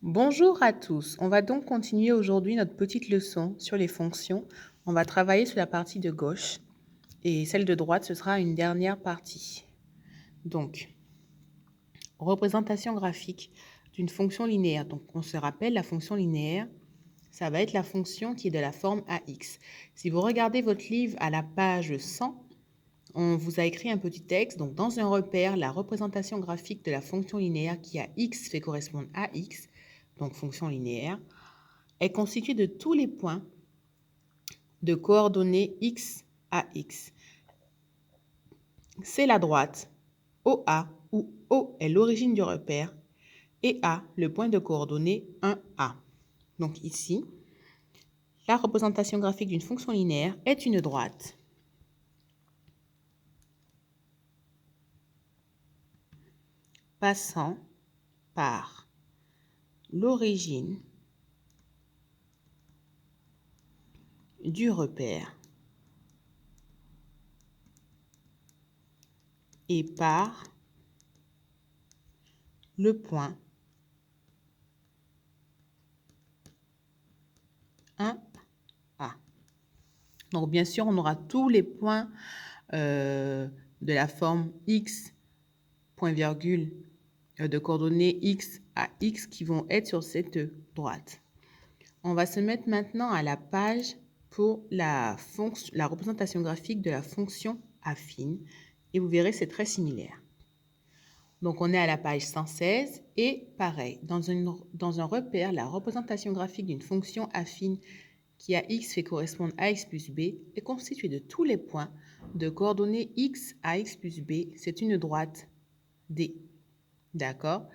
Bonjour à tous. On va donc continuer aujourd'hui notre petite leçon sur les fonctions. On va travailler sur la partie de gauche et celle de droite, ce sera une dernière partie. Donc, représentation graphique d'une fonction linéaire. Donc, on se rappelle, la fonction linéaire, ça va être la fonction qui est de la forme AX. Si vous regardez votre livre à la page 100, on vous a écrit un petit texte. Donc, dans un repère, la représentation graphique de la fonction linéaire qui a x fait correspondre à x, donc fonction linéaire, est constituée de tous les points de coordonnées x à x. C'est la droite OA, où O est l'origine du repère, et A, le point de coordonnées 1A. Donc ici, la représentation graphique d'une fonction linéaire est une droite passant par l'origine du repère et par le point 1A. Donc bien sûr, on aura tous les points de la forme x, point virgule, de coordonnées x à x qui vont être sur cette droite. On va se mettre maintenant à la page pour la représentation graphique de la fonction affine et vous verrez c'est très similaire. Donc on est à la page 116 et pareil, dans un repère, la représentation graphique d'une fonction affine qui a x fait correspondre à x plus b est constituée de tous les points de coordonnées x à x plus b. C'est une droite D. D'accord?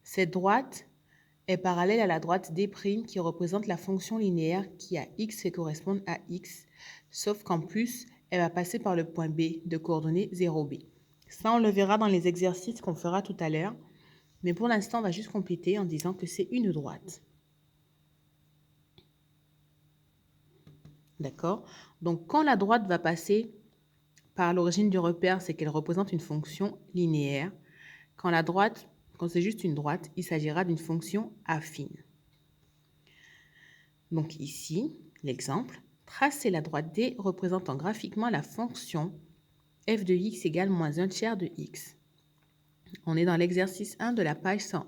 Cette droite est parallèle à la droite D' qui représente la fonction linéaire qui a x fait correspondre à x, sauf qu'en plus, elle va passer par le point B de coordonnées 0b. Ça, on le verra dans les exercices qu'on fera tout à l'heure, mais pour l'instant, on va juste compléter en disant que c'est une droite. D'accord? Donc, quand la droite va passer par l'origine du repère, c'est qu'elle représente une fonction linéaire. Quand c'est juste une droite, il s'agira d'une fonction affine. Donc ici, l'exemple, tracer la droite D représentant graphiquement la fonction f de x égale moins 1 tiers de x. On est dans l'exercice 1 de la page 100.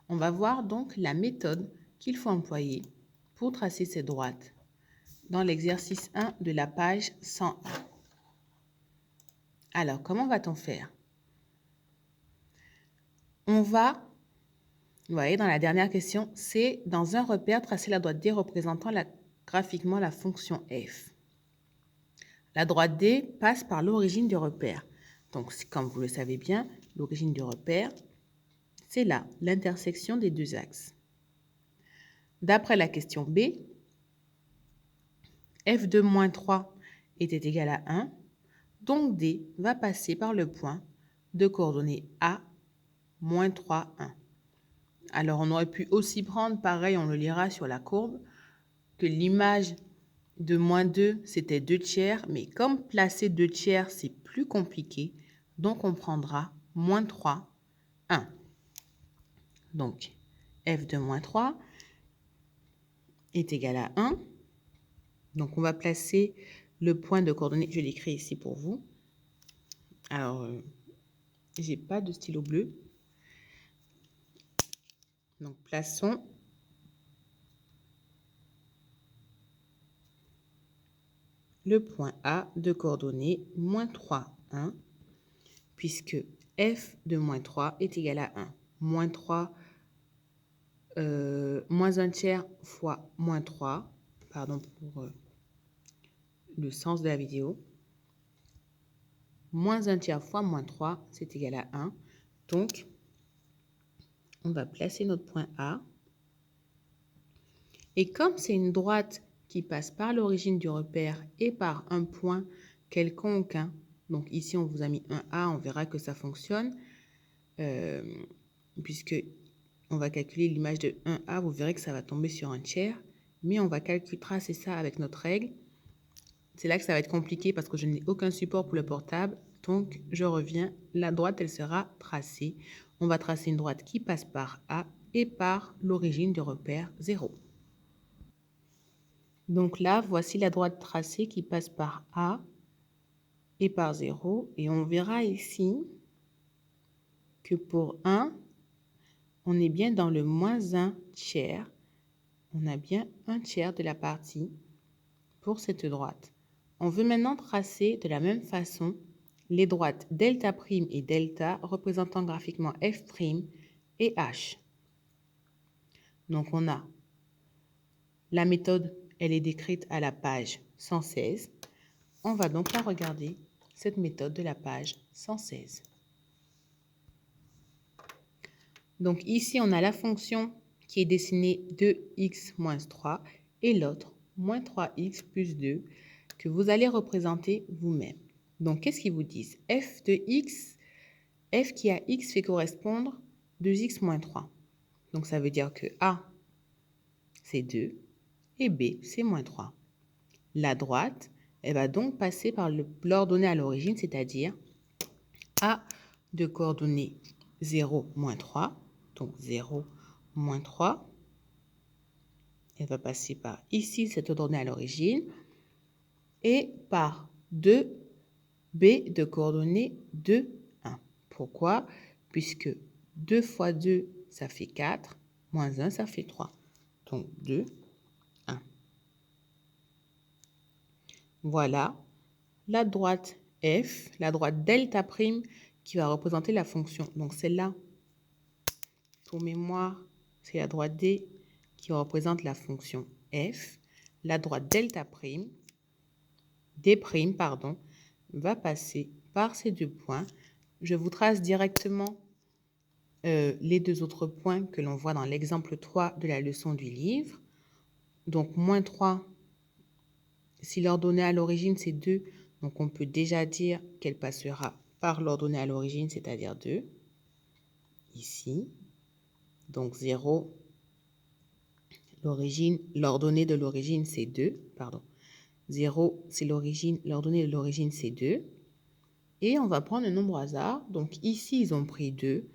On va voir donc la méthode qu'il faut employer pour tracer ces droites dans l'exercice 1 de la page 101. Alors, comment va-t-on faire? On va, vous voyez, dans la dernière question, c'est dans un repère, tracer la droite D représentant graphiquement la fonction f. La droite D passe par l'origine du repère. Donc, comme vous le savez bien, l'origine du repère, c'est là, l'intersection des deux axes. D'après la question B, f de moins 3 était égal à 1, donc D va passer par le point de coordonnées A, moins 3, 1. Alors, on aurait pu aussi prendre, pareil, on le lira sur la courbe, que l'image de moins 2, c'était 2 tiers, mais comme placer 2 tiers, c'est plus compliqué, donc on prendra moins 3, 1. Donc, f de moins 3 est égal à 1. Donc, on va placer le point de coordonnées, je l'écris ici pour vous. Alors, j'ai pas de stylo bleu. Donc, plaçons le point A de coordonnées moins 3, 1, puisque f de moins 3 est égal à 1. Moins 3, moins 1 tiers fois moins 3, pardon pour le sens de la vidéo, moins 1 tiers fois moins 3, c'est égal à 1. Donc, on va placer notre point A. Et comme c'est une droite qui passe par l'origine du repère et par un point quelconque, hein, donc ici on vous a mis un A, on verra que ça fonctionne, puisque on va calculer l'image de 1A, vous verrez que ça va tomber sur un tiers, mais on va tracer ça avec notre règle. C'est là que ça va être compliqué parce que je n'ai aucun support pour le portable. Donc, je reviens. La droite, elle sera tracée. On va tracer une droite qui passe par A et par l'origine de repère 0. Donc là, voici la droite tracée qui passe par A et par 0. Et on verra ici que pour 1, on est bien dans le moins 1 tiers. On a bien un tiers de la partie pour cette droite. On veut maintenant tracer de la même façon les droites delta' et delta représentant graphiquement f' et h. Donc on a la méthode, elle est décrite à la page 116. On va donc la regarder, cette méthode de la page 116. Donc ici, on a la fonction qui est dessinée 2x moins 3 et l'autre, moins 3x plus 2, que vous allez représenter vous-même. Donc, qu'est-ce qu'ils vous disent? F de x, f qui a x fait correspondre 2x moins 3. Donc, ça veut dire que A, c'est 2 et B, c'est moins 3. La droite, elle va donc passer par l'ordonnée à l'origine, c'est-à-dire A de coordonnées 0, moins 3. Donc 0, moins 3. Elle va passer par ici, cette ordonnée à l'origine, et par 2, B de coordonnées 2, 1. Pourquoi? Puisque 2 fois 2, ça fait 4, moins 1, ça fait 3. Donc 2, 1. Voilà la droite F, la droite delta' qui va représenter la fonction. Donc celle-là, pour mémoire, c'est la droite D qui représente la fonction F. La droite delta', D', pardon, va passer par ces deux points. Je vous trace directement les deux autres points que l'on voit dans l'exemple 3 de la leçon du livre. Donc, moins 3, si l'ordonnée à l'origine, c'est 2, donc on peut déjà dire qu'elle passera par l'ordonnée à l'origine, c'est-à-dire 2, ici. Donc, 0, l'ordonnée de l'origine, c'est 2, pardon. 0, c'est l'origine, l'ordonnée de l'origine, c'est 2. Et on va prendre un nombre hasard. Donc, ici, ils ont pris 2.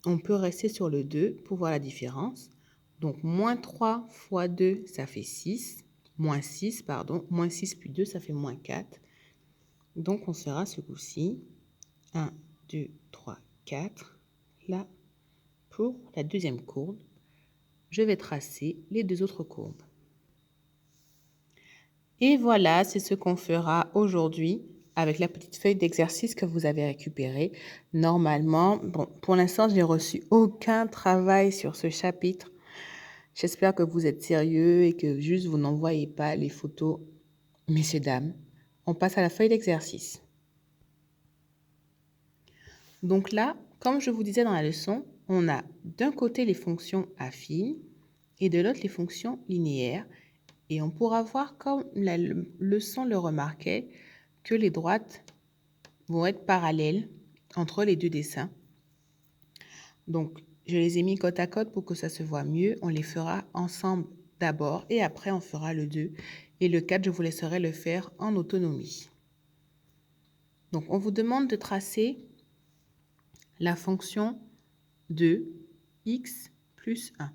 On peut rester sur le 2 pour voir la différence. Donc, moins 3 fois 2, ça fait 6. Moins 6, pardon. Moins 6 plus 2, ça fait moins 4. Donc, on sera ce coup-ci 1, 2, 3, 4. Là, pour la deuxième courbe, je vais tracer les deux autres courbes. Et voilà, c'est ce qu'on fera aujourd'hui avec la petite feuille d'exercice que vous avez récupérée. Normalement, bon, pour l'instant, je n'ai reçu aucun travail sur ce chapitre. J'espère que vous êtes sérieux et que juste vous n'envoyez pas les photos. Messieurs, dames, on passe à la feuille d'exercice. Donc là, comme je vous disais dans la leçon, on a d'un côté les fonctions affines et de l'autre les fonctions linéaires. Et on pourra voir, comme la leçon le remarquait, que les droites vont être parallèles entre les deux dessins. Donc, je les ai mis côte à côte pour que ça se voit mieux. On les fera ensemble d'abord et après on fera le 2. Et le 4, je vous laisserai le faire en autonomie. Donc, on vous demande de tracer la fonction de x plus 1.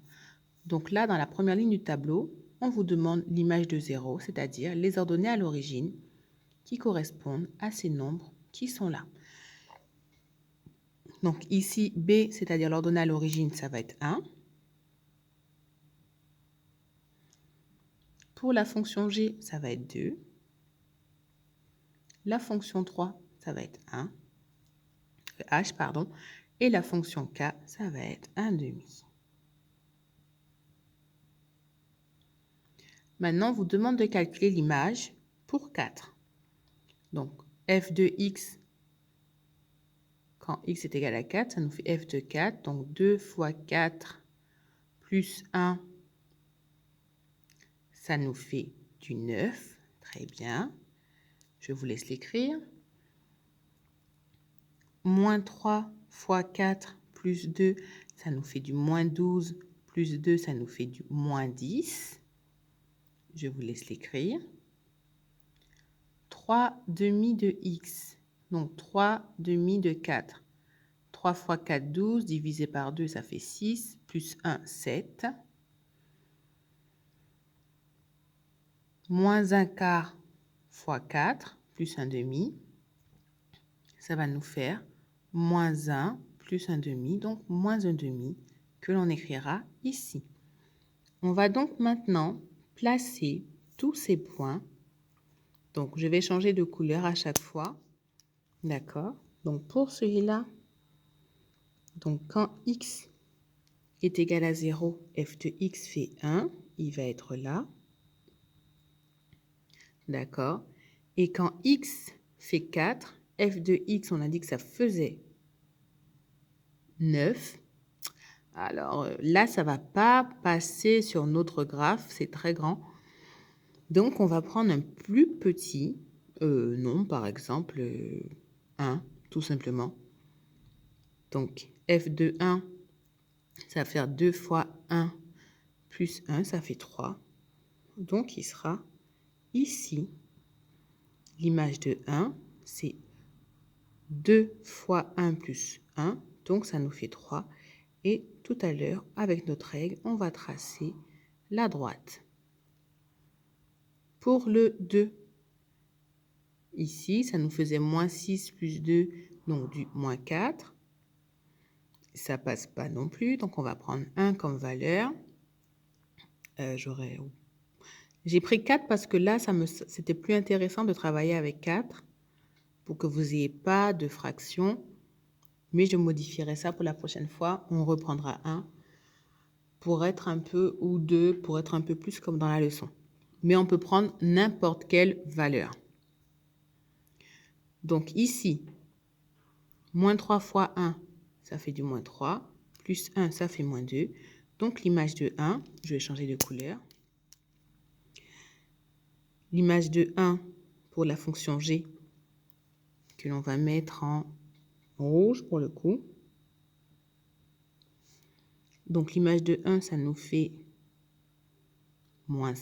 Donc là, dans la première ligne du tableau, on vous demande l'image de 0, c'est-à-dire les ordonnées à l'origine qui correspondent à ces nombres qui sont là. Donc ici, B, c'est-à-dire l'ordonnée à l'origine, ça va être 1. Pour la fonction G, ça va être 2. La fonction 3, ça va être 1. H, pardon. Et la fonction K, ça va être 1/2. Maintenant, on vous demande de calculer l'image pour 4. Donc, f de x, quand x est égal à 4, ça nous fait f de 4. Donc, 2 fois 4 plus 1, ça nous fait du 9. Très bien. Je vous laisse l'écrire. Moins 3 fois 4 plus 2, ça nous fait du moins 12. Plus 2, ça nous fait du moins 10. Je vous laisse l'écrire. 3 demi de x. Donc 3 demi de 4. 3 fois 4, 12, divisé par 2, ça fait 6, plus 1, 7. Moins 1 quart fois 4, plus 1 demi. Ça va nous faire moins 1 plus 1 demi, donc moins 1 demi, que l'on écrira ici. On va donc maintenant placer tous ces points. Donc, je vais changer de couleur à chaque fois. D'accord? Donc, pour celui-là, donc quand x est égal à 0, f de x fait 1, il va être là. D'accord? Et quand x fait 4, f de x, on a dit que ça faisait 9. Alors là, ça ne va pas passer sur notre graphe, c'est très grand. Donc, on va prendre un plus petit nombre, par exemple 1, tout simplement. Donc, f de 1, ça va faire 2 fois 1 plus 1, ça fait 3. Donc, il sera ici. L'image de 1, c'est 2 fois 1 plus 1, donc ça nous fait 3. Et tout à l'heure, avec notre règle, on va tracer la droite. Pour le 2, ici, ça nous faisait moins 6 plus 2, donc du moins 4. Ça passe pas non plus, donc on va prendre 1 comme valeur. J'ai pris 4 parce que là, c'était plus intéressant de travailler avec 4 pour que vous n'ayez pas de fraction. Mais je modifierai ça pour la prochaine fois. On reprendra 1 pour être un peu, ou 2 pour être un peu plus comme dans la leçon. Mais on peut prendre n'importe quelle valeur. Donc ici, moins 3 fois 1, ça fait du moins 3. Plus 1, ça fait moins 2. Donc l'image de 1, je vais changer de couleur. L'image de 1 pour la fonction g, que l'on va mettre en rouge pour le coup. Donc l'image de 1, ça nous fait moins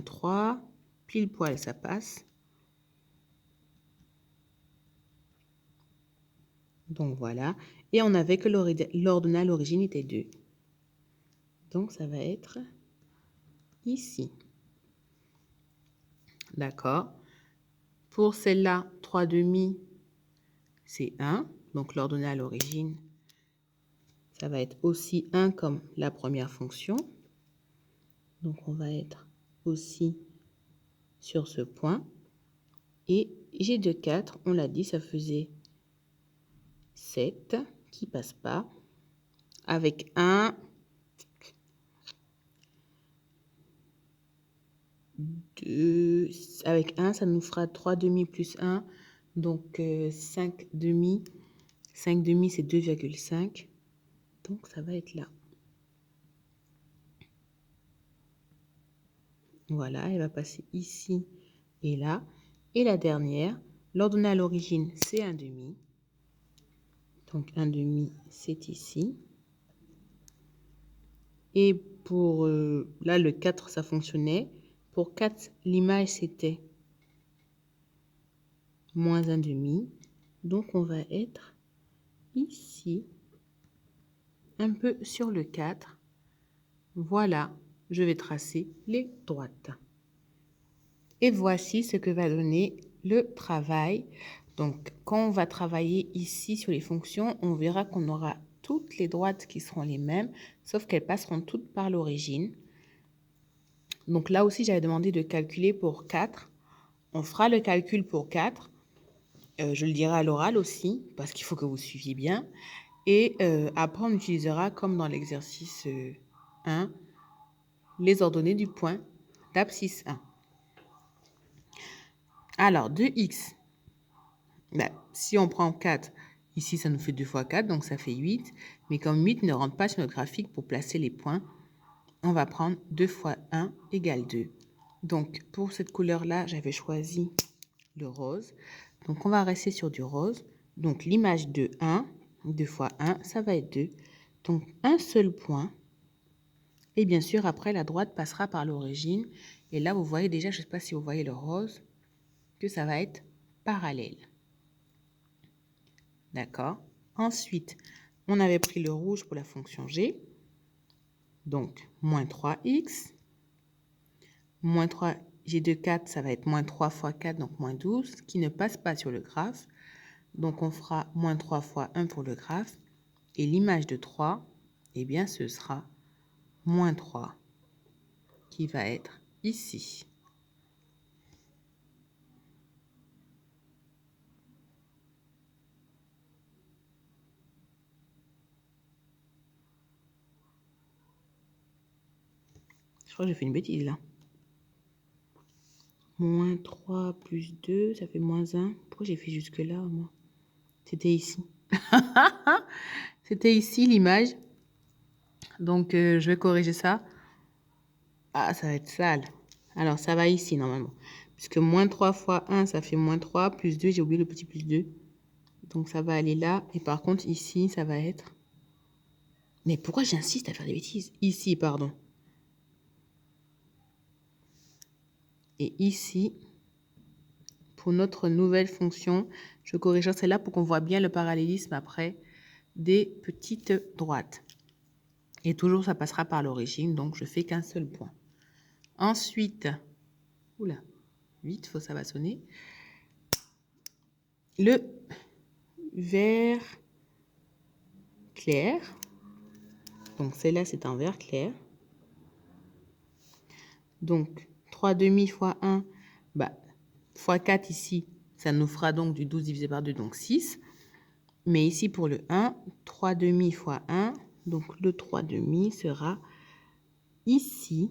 3. Pile poil, ça passe. Donc voilà. Et on avait que l'ordonnée à l'origine était 2. Donc ça va être ici. D'accord. Pour celle-là, 3 demi, c'est 1. Donc l'ordonnée à l'origine, ça va être aussi 1 comme la première fonction. Donc on va être aussi sur ce point. Et g de 4, on l'a dit, ça faisait 7 qui passe pas. Avec 1, 2, avec 1, ça nous fera 3 demi plus 1, donc 5 demi. 5 demi, c'est 2,5. Donc, ça va être là. Voilà, elle va passer ici et là. Et la dernière, l'ordonnée à l'origine, c'est 1 demi. Donc, 1 demi, c'est ici. Et pour, là, le 4, ça fonctionnait. Pour 4, l'image, c'était moins 1 demi. Donc, on va être ici, un peu sur le 4. Voilà, je vais tracer les droites. Et voici ce que va donner le travail. Donc, quand on va travailler ici sur les fonctions, on verra qu'on aura toutes les droites qui seront les mêmes, sauf qu'elles passeront toutes par l'origine. Donc là aussi, j'avais demandé de calculer pour 4. On fera le calcul pour 4. Je le dirai à l'oral aussi, parce qu'il faut que vous suiviez bien. Et après, on utilisera, comme dans l'exercice 1, les ordonnées du point d'abscisse 1. Alors, 2x, si on prend 4, ici, ça nous fait 2 fois 4, donc ça fait 8. Mais comme 8 ne rentre pas sur notre graphique pour placer les points, on va prendre 2 fois 1 égale 2. Donc, pour cette couleur-là, j'avais choisi le rose. Donc, on va rester sur du rose. Donc, l'image de 1, 2 fois 1, ça va être 2. Donc, un seul point. Et bien sûr, après, la droite passera par l'origine. Et là, vous voyez déjà, je ne sais pas si vous voyez le rose, que ça va être parallèle. D'accord? Ensuite, on avait pris le rouge pour la fonction g. Donc, moins 3x. Moins 3, g de 4, ça va être moins 3 fois 4, donc moins 12, qui ne passe pas sur le graphe. Donc, on fera moins 3 fois 1 pour le graphe. Et l'image de 3, eh bien, ce sera moins 3, qui va être ici. Je crois que j'ai fait une bêtise, là. Moins 3 plus 2, ça fait moins 1. Pourquoi j'ai fait jusque-là, moi? C'était ici. C'était ici, l'image. Donc, je vais corriger ça. Ah, ça va être sale. Alors, ça va ici, normalement. Puisque moins 3 fois 1, ça fait moins 3. Plus 2, j'ai oublié le petit plus 2. Donc, ça va aller là. Et par contre, ici, ça va être... Mais pourquoi j'insiste à faire des bêtises? Ici, pardon. Et ici, pour notre nouvelle fonction, je corrigerai celle-là pour qu'on voit bien le parallélisme après des petites droites. Et toujours, ça passera par l'origine, donc je fais qu'un seul point. Ensuite, oula, vite, ça va sonner. Le vert clair. Donc, celle-là, c'est un vert clair. Donc, 3 demi fois 1, fois 4 ici, ça nous fera donc du 12 divisé par 2, donc 6. Mais ici, pour le 1, 3 demi fois 1, donc le 3 demi sera ici.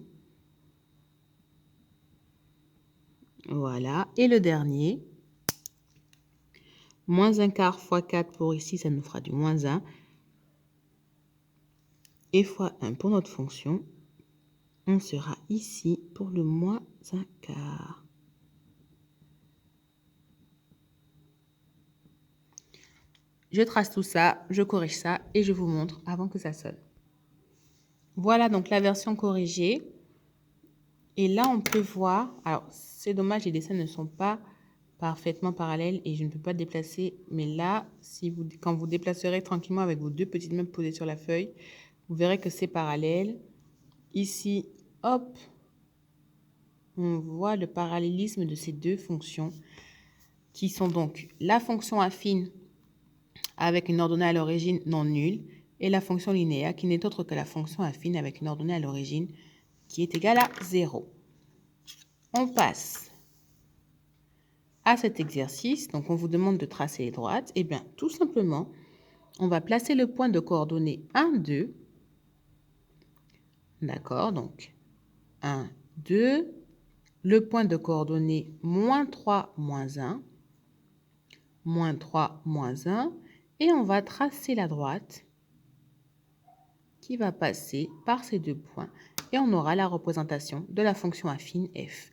Voilà. Et le dernier, moins 1 quart fois 4 pour ici, ça nous fera du moins 1. Et fois 1 pour notre fonction, on sera ici pour le moins 1 quart. Je trace tout ça, je corrige ça et je vous montre avant que ça sonne. Voilà donc la version corrigée. Et là, on peut voir, alors c'est dommage, les dessins ne sont pas parfaitement parallèles et je ne peux pas déplacer. Mais là, quand vous déplacerez tranquillement avec vos deux petites mains posées sur la feuille, vous verrez que c'est parallèle. Ici, hop, on voit le parallélisme de ces deux fonctions qui sont donc la fonction affine avec une ordonnée à l'origine non nulle et la fonction linéaire qui n'est autre que la fonction affine avec une ordonnée à l'origine qui est égale à 0. On passe à cet exercice. Donc, on vous demande de tracer les droites. Eh bien, tout simplement, on va placer le point de coordonnées 1, 2. D'accord, donc 1, 2. Le point de coordonnées moins 3, moins 1. Moins 3, moins 1. Et on va tracer la droite qui va passer par ces deux points. Et on aura la représentation de la fonction affine f.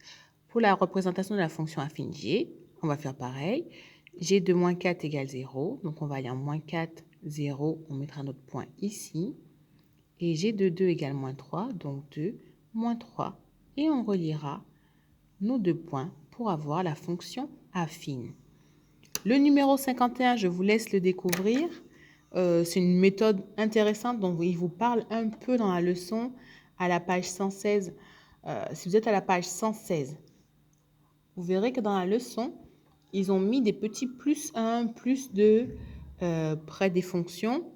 Pour la représentation de la fonction affine g, on va faire pareil. G de moins 4 égale 0. Donc, on va aller en moins 4, 0. On mettra notre point ici. Et G de 2 égale moins 3. Donc, 2, moins 3. Et on reliera nos deux points pour avoir la fonction affine. Le numéro 51, je vous laisse le découvrir. C'est une méthode intéressante dont il vous parle un peu dans la leçon à la page 116. Si vous êtes à la page 116, vous verrez que dans la leçon, ils ont mis des petits plus 1, plus 2 près des fonctions,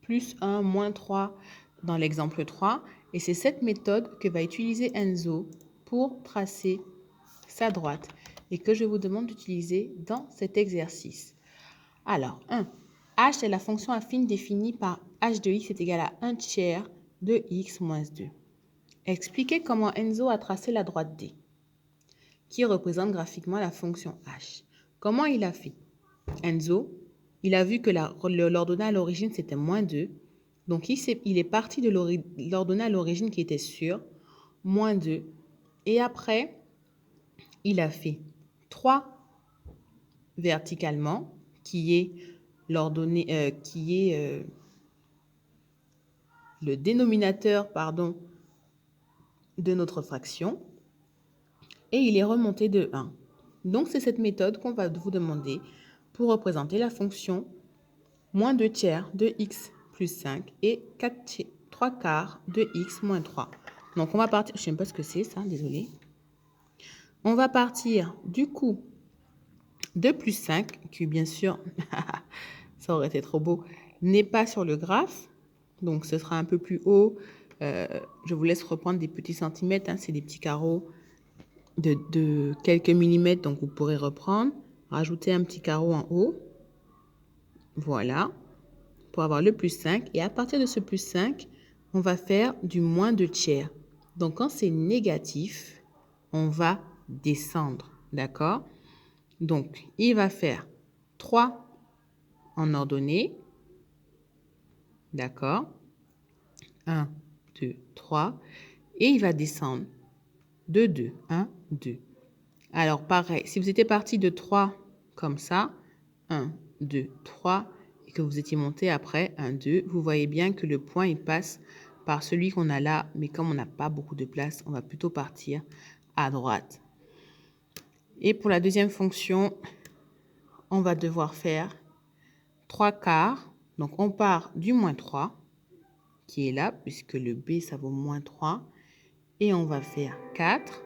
plus 1, moins 3 dans l'exemple 3. Et c'est cette méthode que va utiliser Enzo pour tracer sa droite et que je vous demande d'utiliser dans cet exercice. Alors, 1. H est la fonction affine définie par h de x est égal à 1 tiers de x moins 2. Expliquez comment Enzo a tracé la droite D, qui représente graphiquement la fonction h. Comment il a fait? Enzo, il a vu que l'ordonnée à l'origine, c'était moins 2. Donc, il est parti de l'ordonnée à l'origine qui était sur moins 2. Et après, il a fait 3 verticalement, qui est l'ordonnée, le dénominateur, de notre fraction. Et il est remonté de 1. Donc, c'est cette méthode qu'on va vous demander pour représenter la fonction moins 2 tiers de x plus 5 et 3 quarts de x moins 3. Donc, on va partir, je ne sais pas ce que c'est ça, désolé. On va partir du coup de plus 5, qui bien sûr, ça aurait été trop beau, n'est pas sur le graphe. Donc, ce sera un peu plus haut. Je vous laisse reprendre des petits centimètres, hein, c'est des petits carreaux de quelques millimètres, donc vous pourrez reprendre. Rajouter un petit carreau en haut. Voilà, pour avoir le plus 5. Et à partir de ce plus 5, on va faire du moins 2 tiers. Donc, quand c'est négatif, on va descendre, d'accord? Donc, il va faire 3 en ordonnée, d'accord? 1, 2, 3. Et il va descendre de 2, 1, 2. Alors, pareil, si vous étiez parti de 3 comme ça, 1, 2, 3, et que vous étiez monté après 1, 2, vous voyez bien que le point, il passe par celui qu'on a là, mais comme on n'a pas beaucoup de place, on va plutôt partir à droite. Et pour la deuxième fonction, on va devoir faire 3 quarts. Donc, on part du moins 3, qui est là, puisque le B, ça vaut moins 3. Et on va faire 4.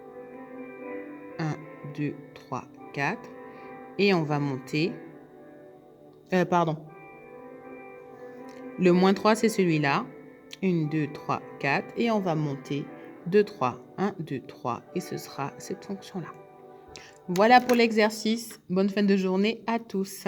1, 2, 3, 4. Et on va monter. Pardon. Le moins 3, c'est celui-là. 1, 2, 3, 4. Et on va monter 2, 3, 1, 2, 3. Et ce sera cette fonction-là. Voilà pour l'exercice. Bonne fin de journée à tous.